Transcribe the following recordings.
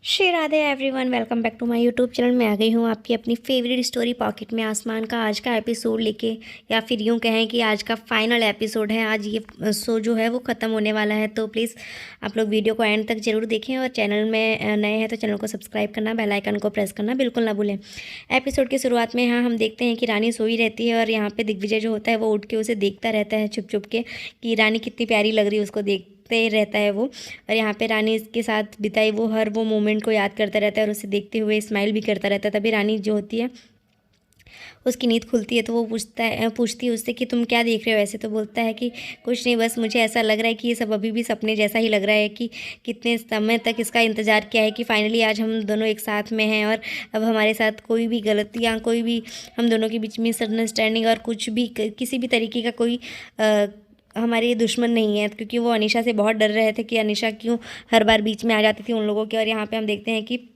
Shri Radhe everyone, welcome back to my YouTube channel. मैं आ गई हूँ आपकी अपनी फेवरेट स्टोरी पॉकेट में आसमान का आज का एपिसोड लेके, या फिर यूँ कहें कि आज का फाइनल एपिसोड है। आज ये शो जो है वो ख़त्म होने वाला है, तो प्लीज़ आप लोग वीडियो को एंड तक जरूर देखें। और चैनल में नए हैं तो चैनल को सब्सक्राइब करना, बेल आइकन को प्रेस करना बिल्कुल ना भूलें। एपिसोड की शुरुआत में यहाँ हम देखते हैं कि रानी सोई रहती है और यहाँ पर दिग्विजय जो होता है वो उठ के उसे देखता रहता है छुप छुप के, कि रानी कितनी प्यारी लग रही है, उसको देखते रहता है वो। और यहाँ पे रानी के साथ बिताई वो मोमेंट को याद करता रहता है और उसे देखते हुए स्माइल भी करता रहता है। तभी रानी जो होती है उसकी नींद खुलती है, तो वो पूछती है उससे कि तुम क्या देख रहे हो ऐसे। तो बोलता है कि कुछ नहीं, बस मुझे ऐसा लग रहा है कि ये सब अभी भी सपने जैसा ही लग रहा है, कि कितने समय तक इसका इंतज़ार किया है कि फाइनली आज हम दोनों एक साथ में हैं, और अब हमारे साथ कोई भी गलती या कोई भी हम दोनों के बीच में मिसअंडरस्टैंडिंग और कुछ भी किसी भी तरीके का कोई हमारे दुश्मन नहीं है। क्योंकि वो अनीशा से बहुत डर रहे थे कि अनीशा क्यों हर बार बीच में आ जाती थी उन लोगों के। और यहाँ पे हम देखते हैं कि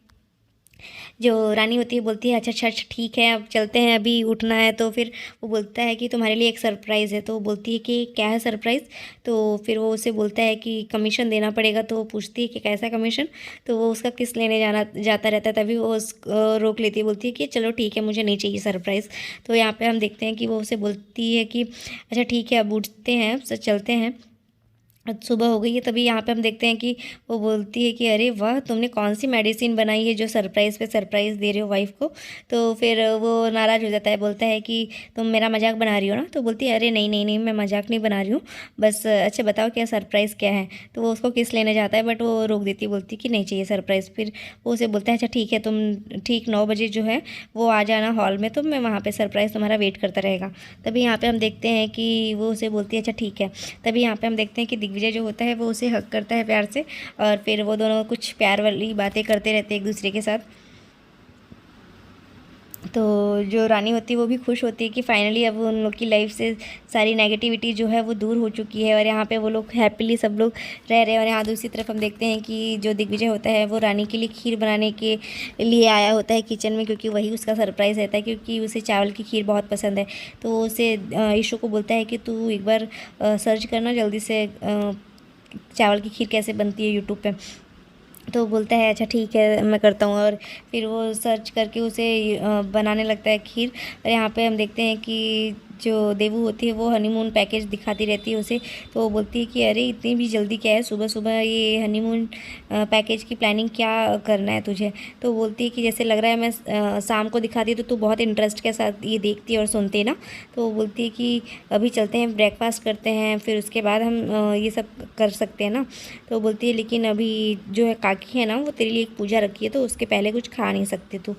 जो रानी होती है बोलती है अच्छा अच्छा अच्छा, ठीक है अब चलते हैं, अभी उठना है। तो फिर वो बोलता है कि तुम्हारे लिए एक सरप्राइज़ है। तो वो बोलती है कि क्या है सरप्राइज़। तो फिर वो उसे बोलता है कि कमीशन देना पड़ेगा। तो वो पूछती है कि कैसा कमीशन। तो वो उसका किस लेने जाना जाता रहता है, तभी वो रोक लेती है, बोलती है कि चलो ठीक है, मुझे नहीं चाहिए सरप्राइज़। तो यहाँ पर हम देखते हैं कि वो उसे बोलती है कि अच्छा ठीक है अब उठते हैं, चलते हैं, आज सुबह हो गई है। तभी यहाँ पे हम देखते हैं कि वो बोलती है कि अरे वाह, तुमने कौन सी मेडिसिन बनाई है जो सरप्राइज़ पे सरप्राइज़ दे रहे हो वाइफ को। तो फिर वो नाराज़ हो जाता है, बोलता है कि तुम मेरा मजाक बना रही हो ना। तो बोलती है अरे नहीं नहीं नहीं, मैं मजाक नहीं बना रही हूँ, बस अच्छा बताओ क्या सरप्राइज़ क्या है। तो वो उसको किस लेने जाता है, बट वो रोक देती है, बोलती कि नहीं चाहिए सरप्राइज़। फिर वो उसे बोलता है अच्छा ठीक है, तुम ठीक 9 बजे जो है वो आ जाना हॉल में, तो मैं वहाँ पर सरप्राइज़ तुम्हारा वेट करता रहेगा। तभी यहाँ पर हम देखते हैं कि वो उसे बोलती है अच्छा ठीक है। तभी यहाँ पे हम देखते हैं कि दिग्विजय जो होता है वो उसे हग करता है प्यार से, और फिर वो दोनों कुछ प्यार वाली बातें करते रहते हैं एक दूसरे के साथ। तो जो रानी होती है वो भी खुश होती है कि फाइनली अब उन लोग की लाइफ से सारी नेगेटिविटी जो है वो दूर हो चुकी है, और यहाँ पे वो लोग हैप्पीली सब लोग रह रहे हैं। और यहाँ दूसरी तरफ हम देखते हैं कि जो दिग्विजय होता है वो रानी के लिए खीर बनाने के लिए आया होता है किचन में, क्योंकि वही उसका सरप्राइज़ रहता है, क्योंकि उसे चावल की खीर बहुत पसंद है। तो वो उसे ईशू को बोलता है कि तू एक बार सर्च करना जल्दी से, चावल की खीर कैसे बनती है यूट्यूब पे। तो बोलता है अच्छा ठीक है मैं करता हूँ, और फिर वो सर्च करके उसे बनाने लगता है खीर। और यहाँ पे हम देखते हैं कि जो देवू होती है वो हनीमून पैकेज दिखाती रहती है उसे। तो वो बोलती है कि अरे इतनी भी जल्दी क्या है, सुबह सुबह ये हनीमून पैकेज की प्लानिंग क्या करना है तुझे। तो बोलती है कि जैसे लग रहा है मैं शाम को दिखाती है तो तू बहुत इंटरेस्ट के साथ ये देखती है और सुनती है ना। तो वो बोलती है कि अभी चलते हैं, ब्रेकफास्ट करते हैं, फिर उसके बाद हम ये सब कर सकते हैं ना। तो बोलती है लेकिन अभी जो है काकी है ना, वो तेरे लिए एक पूजा रखी है, तो उसके पहले कुछ खा नहीं सकती तू।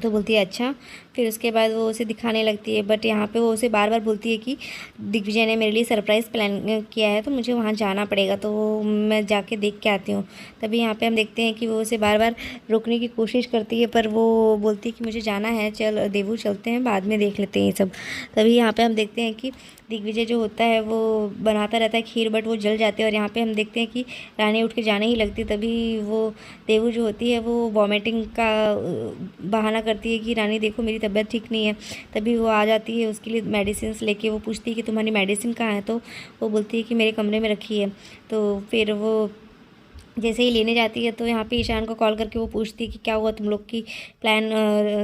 तो बोलती है अच्छा। फिर उसके बाद वो उसे दिखाने लगती है, बट यहाँ पे वो उसे बार बार बोलती है कि दिग्विजय ने मेरे लिए सरप्राइज़ प्लान किया है, तो मुझे वहाँ जाना पड़ेगा, तो मैं जाके देख के आती हूँ। तभी यहाँ पे हम देखते हैं कि वो उसे बार बार रोकने की कोशिश करती है, पर वो बोलती है कि मुझे जाना है, चल देवू चलते हैं, बाद में देख लेते हैं ये सब। तभी यहाँ पर हम देखते हैं कि दिग्विजय जो होता है वो बनाता रहता है खीर, बट वो जल जाते हैं। और यहाँ पे हम देखते हैं कि रानी उठ के जाने ही लगती है, तभी वो देवू जो होती है वो वॉमिटिंग का बहाना करती है कि रानी देखो मेरी तबीयत ठीक नहीं है। तभी वो आ जाती है उसके लिए मेडिसिन लेके। वो पूछती है कि तुम्हारी मेडिसिन कहाँ है। तो वो बोलती है कि मेरे कमरे में रखी है। तो फिर वो जैसे ही लेने जाती है तो यहाँ पे ईशान को कॉल करके वो पूछती है कि क्या हुआ, तुम लोग की प्लान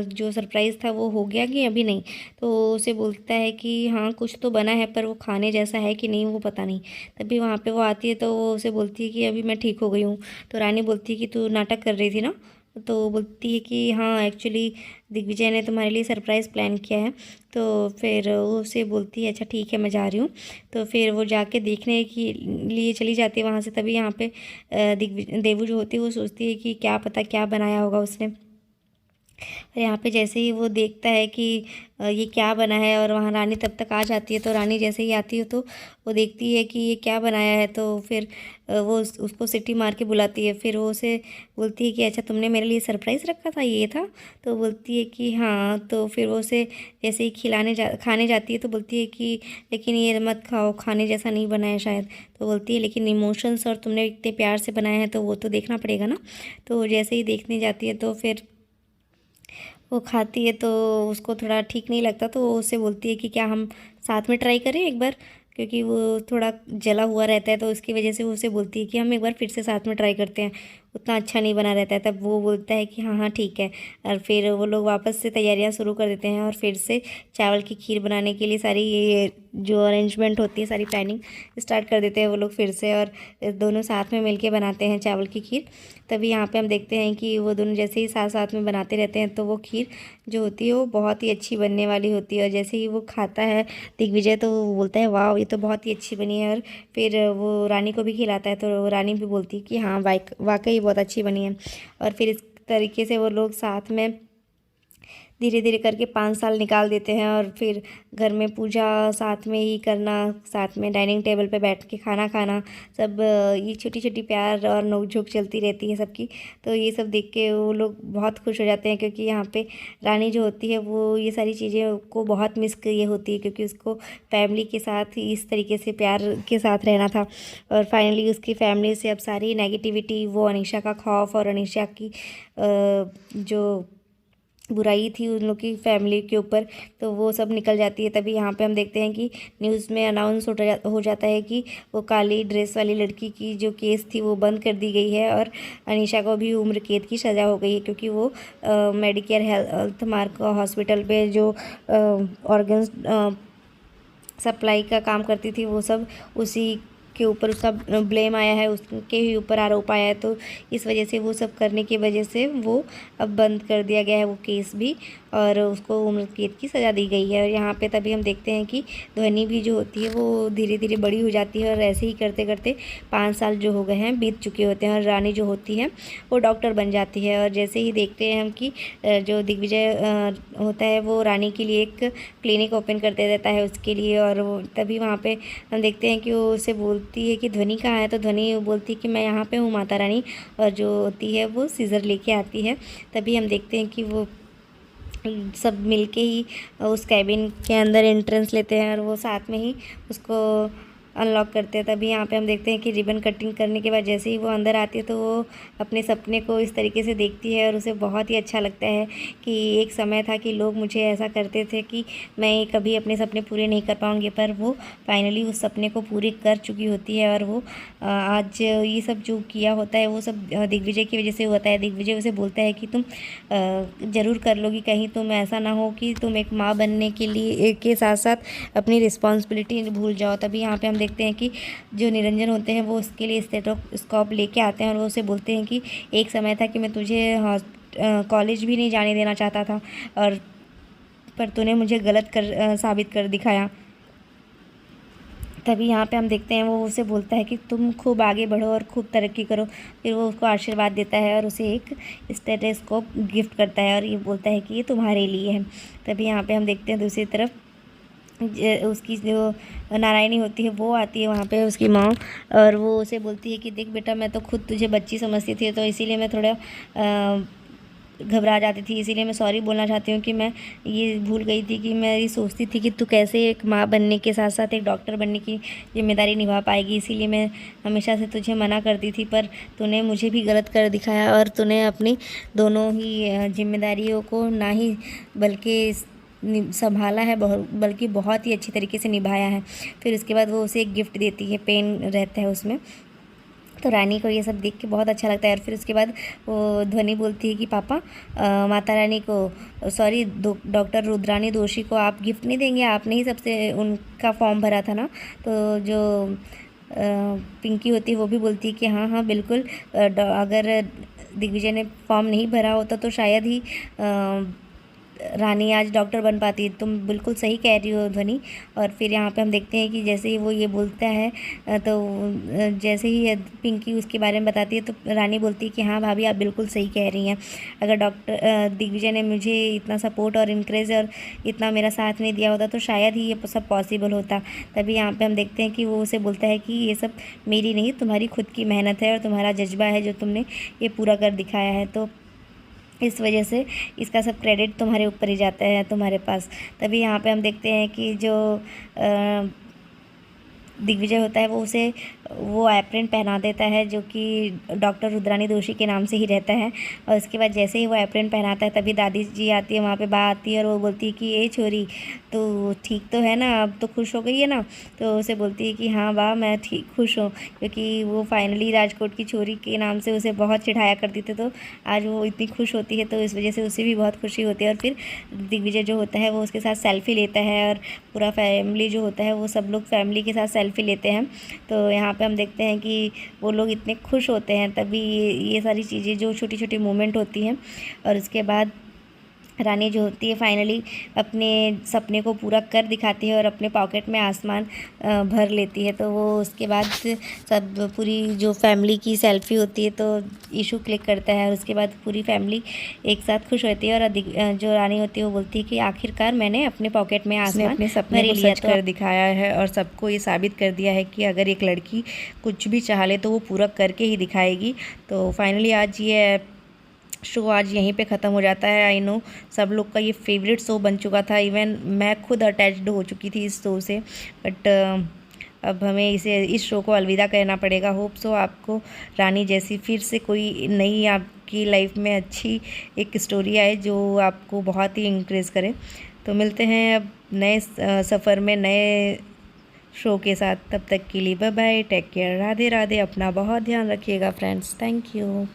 जो सरप्राइज़ था वो हो गया कि अभी नहीं। तो उसे बोलता है कि हाँ कुछ तो बना है, पर वो खाने जैसा है कि नहीं वो पता नहीं। तभी वहाँ पे वो आती है तो वो उसे बोलती है कि अभी मैं ठीक हो गई हूँ। तो रानी बोलती है कि तू नाटक कर रही थी ना। तो वो बोलती है कि हाँ एक्चुअली दिग्विजय ने तुम्हारे लिए सरप्राइज़ प्लान किया है। तो फिर वो उसे बोलती है अच्छा ठीक है मैं जा रही हूँ। तो फिर वो जाके देखने के लिए चली जाती है वहाँ से। तभी यहाँ पे देवू जो होती है वो सोचती है कि क्या पता क्या बनाया होगा उसने। और यहाँ पे जैसे ही वो देखता है कि ये क्या बना है, और वहाँ रानी तब तक आ जाती है। तो रानी जैसे ही आती है तो वो देखती है कि ये क्या बनाया है। तो फिर वो उसको सीटी मार के बुलाती है। फिर वो उसे बोलती है कि अच्छा तुमने मेरे लिए सरप्राइज़ रखा था, ये था। तो बोलती है कि हाँ। तो फिर वो उसे जैसे ही खाने जाती है तो बोलती है कि लेकिन ये मत खाओ, खाने जैसा नहीं बना है शायद। तो बोलती है लेकिन इमोशंस और तुमने इतने प्यार से बनाया है तो वो तो देखना पड़ेगा ना। तो जैसे ही देखने जाती है तो फिर वो खाती है तो उसको थोड़ा ठीक नहीं लगता। तो वो उससे बोलती है कि क्या हम साथ में ट्राई करें एक बार, क्योंकि वो थोड़ा जला हुआ रहता है, तो उसकी वजह से वो उसे बोलती है कि हम एक बार फिर से साथ में ट्राई करते हैं। उतना अच्छा नहीं बना रहता है, तब वो बोलता है कि हाँ हाँ ठीक है। और फिर वो लोग वापस से तैयारियां शुरू कर देते हैं और फिर से चावल की खीर बनाने के लिए सारी ये जो अरेंजमेंट होती है, सारी प्लानिंग स्टार्ट कर देते हैं वो लोग फिर से, और दोनों साथ में मिलके बनाते हैं चावल की खीर। तभी यहाँ पे हम देखते हैं कि वो दोनों जैसे ही साथ साथ में बनाते रहते हैं तो वो खीर जो होती है वो बहुत ही अच्छी बनने वाली होती है। और जैसे ही वो खाता है दिग्विजय, तो वो बोलता है वाह ये तो बहुत ही अच्छी बनी है। और फिर वो रानी को भी खिलाता है, तो रानी भी बोलती है कि हाँ वाकई बहुत अच्छी बनी है। और फिर इस तरीके से वो लोग साथ में धीरे धीरे करके 5 साल निकाल देते हैं। और फिर घर में पूजा साथ में ही करना, साथ में डाइनिंग टेबल पे बैठ के खाना खाना, सब ये छोटी छोटी प्यार और नोक-झोंक चलती रहती है सबकी। तो ये सब देख के वो लोग बहुत खुश हो जाते हैं, क्योंकि यहाँ पे रानी जो होती है वो ये सारी चीज़ें को बहुत मिस किए होती है, क्योंकि उसको फैमिली के साथ ही इस तरीके से प्यार के साथ रहना था। और फाइनली उसकी फैमिली से अब सारी नेगेटिविटी, वो अनीशा का खौफ और अनीशा की जो बुराई थी उन लोग की फैमिली के ऊपर, तो वो सब निकल जाती है। तभी यहाँ पे हम देखते हैं कि न्यूज़ में अनाउंस हो जाता है कि वो काली ड्रेस वाली लड़की की जो केस थी वो बंद कर दी गई है, और अनीशा को भी उम्र कैद की सज़ा हो गई है, क्योंकि वो मेडिकेयर हेल्थ मार्क हॉस्पिटल पे जो ऑर्गन्स सप्लाई का काम करती थी, वो सब उसी के ऊपर उसका ब्लेम आया है, उसके ही ऊपर आरोप आया है। तो इस वजह से वो सब करने की वजह से वो अब बंद कर दिया गया है वो केस भी, और उसको उम्र कैद की सज़ा दी गई है। और यहाँ पे तभी हम देखते हैं कि ध्वनि भी जो होती है वो धीरे धीरे बड़ी हो जाती है, और ऐसे ही करते करते 5 साल जो हो गए हैं बीत चुके होते हैं, और रानी जो होती है वो डॉक्टर बन जाती है। और जैसे ही देखते हैं हम कि जो दिग्विजय होता है वो रानी के लिए एक क्लिनिक ओपन करते रहता है उसके लिए, और वो तभी वहाँ पे हम देखते हैं कि वो उसे बोलती है कि ध्वनि कहाँ है, तो ध्वनि बोलती है कि मैं यहाँ पे हूँ माता रानी, और जो होती है वो सीज़र लेके आती है। तभी हम देखते हैं कि वो सब मिलके ही उस कैबिन के अंदर एंट्रेंस लेते हैं, और वो साथ में ही उसको अनलॉक करते हैं। तभी यहाँ पे हम देखते हैं कि रिबन कटिंग करने के बाद जैसे ही वो अंदर आती है तो वो अपने सपने को इस तरीके से देखती है, और उसे बहुत ही अच्छा लगता है कि एक समय था कि लोग मुझे ऐसा करते थे कि मैं कभी अपने सपने पूरे नहीं कर पाऊँगी, पर वो फाइनली उस सपने को पूरे कर चुकी होती है। और वो आज ये सब जो किया होता है वो सब दिग्विजय की वजह से होता है। दिग्विजय उसे बोलता है कि तुम ज़रूर कर लोगी, कहीं तुम ऐसा ना हो कि तुम एक माँ बनने के लिए के साथ साथ अपनी रिस्पॉन्सिबिलिटी भूल जाओ। तभी यहाँ पे हम देखते हैं कि जो निरंजन होते हैं वो उसके लिए स्टेथोस्कोप लेके आते हैं, और वो उसे बोलते हैं कि एक समय था कि मैं तुझे कॉलेज भी नहीं जाने देना चाहता था, और पर तूने मुझे गलत साबित कर दिखाया। तभी यहाँ पे हम देखते हैं वो उसे बोलता है कि तुम खूब आगे बढ़ो और खूब तरक्की करो। फिर वो उसको आशीर्वाद देता है और उसे एक स्टेथोस्कोप गिफ्ट करता है, और ये बोलता है कि ये तुम्हारे लिए है। तभी यहाँ पे हम देखते हैं दूसरी तरफ उसकी जो नारायणी होती है वो आती है वहाँ पे, उसकी माँ, और वो उसे बोलती है कि देख बेटा, मैं तो खुद तुझे बच्ची समझती थी, तो इसीलिए मैं थोड़ा घबरा जाती थी, इसीलिए मैं सॉरी बोलना चाहती हूँ कि मैं ये भूल गई थी कि मैं ये सोचती थी कि तू कैसे एक माँ बनने के साथ साथ एक डॉक्टर बनने की जिम्मेदारी निभा पाएगी, इसीलिए मैं हमेशा से तुझे मना करती थी, पर तूने मुझे भी गलत कर दिखाया, और तूने अपनी दोनों ही जिम्मेदारियों को ना ही बल्कि संभाला है, बल्कि बहुत ही अच्छी तरीके से निभाया है। फिर उसके बाद वो उसे एक गिफ्ट देती है, पेन रहता है उसमें। तो रानी को ये सब देख के बहुत अच्छा लगता है। और फिर उसके बाद वो ध्वनि बोलती है कि पापा, माता रानी को सॉरी डॉक्टर रुद्रानी दोषी को आप गिफ्ट नहीं देंगे, आपने ही सबसे उनका फॉर्म भरा था ना। तो जो पिंकी होती है वो भी बोलती है कि हाँ हाँ बिल्कुल, अगर दिग्विजय ने फॉर्म नहीं भरा होता तो शायद ही रानी आज डॉक्टर बन पाती है। तुम बिल्कुल सही कह रही हो ध्वनि। और फिर यहाँ पे हम देखते हैं कि जैसे ही वो ये बोलता है तो जैसे ही पिंकी उसके बारे में बताती है तो रानी बोलती है कि हाँ भाभी आप बिल्कुल सही कह रही हैं, अगर डॉक्टर दिग्विजय ने मुझे इतना सपोर्ट और इनक्रेज और इतना मेरा साथ नहीं दिया होता तो शायद ही ये सब पॉसिबल होता। तभी यहाँ पर हम देखते हैं कि वो उसे बोलता है कि ये सब मेरी नहीं, तुम्हारी खुद की मेहनत है और तुम्हारा जज्बा है जो तुमने ये पूरा कर दिखाया है, तो इस वजह से इसका सब क्रेडिट तुम्हारे ऊपर ही जाता है, तुम्हारे पास। तभी यहाँ पे हम देखते हैं कि जो दिग्विजय होता है वो उसे वो एप्रन पहना देता है जो कि डॉक्टर रुद्रानी दोषी के नाम से ही रहता है। और उसके बाद जैसे ही वो एप्रन पहनाता है तभी दादी जी आती है, वहाँ पे बा आती है और वो बोलती है कि ए छोरी तो ठीक तो है ना, अब तो खुश हो गई है ना। तो उसे बोलती है कि हाँ बा मैं ठीक खुश हूँ, क्योंकि वो फाइनली राजकोट की छोरी के नाम से उसे बहुत चिढ़ाया करती थी, तो आज वो इतनी खुश होती है तो इस वजह से उसे भी बहुत खुशी होती है। और फिर दिग्विजय जो होता है वो उसके साथ सेल्फ़ी लेता है और पूरा फैमिली जो होता है वो सब लोग फैमिली के साथ सेल्फ़ी लेते हैं। तो यहाँ पे हम देखते हैं कि वो लोग इतने खुश होते हैं, तभी ये सारी चीज़ें जो छोटी छोटी मोमेंट होती हैं। और उसके बाद रानी जो होती है फाइनली अपने सपने को पूरा कर दिखाती है और अपने पॉकेट में आसमान भर लेती है। तो वो उसके बाद सब पूरी जो फैमिली की सेल्फ़ी होती है तो ईशू क्लिक करता है और उसके बाद पूरी फैमिली एक साथ खुश होती है। और जो रानी होती है वो बोलती है कि आखिरकार मैंने अपने पॉकेट में आसमान अपने सपने को सच कर दिखाया है और सबको ये साबित कर दिया है कि अगर एक लड़की कुछ भी चाह ले तो वो पूरा करके ही दिखाएगी। तो फाइनली आज ये शो आज यहीं पे ख़त्म हो जाता है। आई नो सब लोग का ये फेवरेट शो बन चुका था, इवन मैं खुद अटैच्ड हो चुकी थी इस शो से, बट अब हमें इस शो को अलविदा कहना पड़ेगा। होप सो आपको रानी जैसी फिर से कोई नई आपकी लाइफ में अच्छी एक स्टोरी आए जो आपको बहुत ही इंकरेज करे। तो मिलते हैं अब नए सफ़र में नए शो के साथ, तब तक के लिए bye bye, take care, Radhe Radhe, अपना बहुत ध्यान रखिएगा फ्रेंड्स, थैंक यू।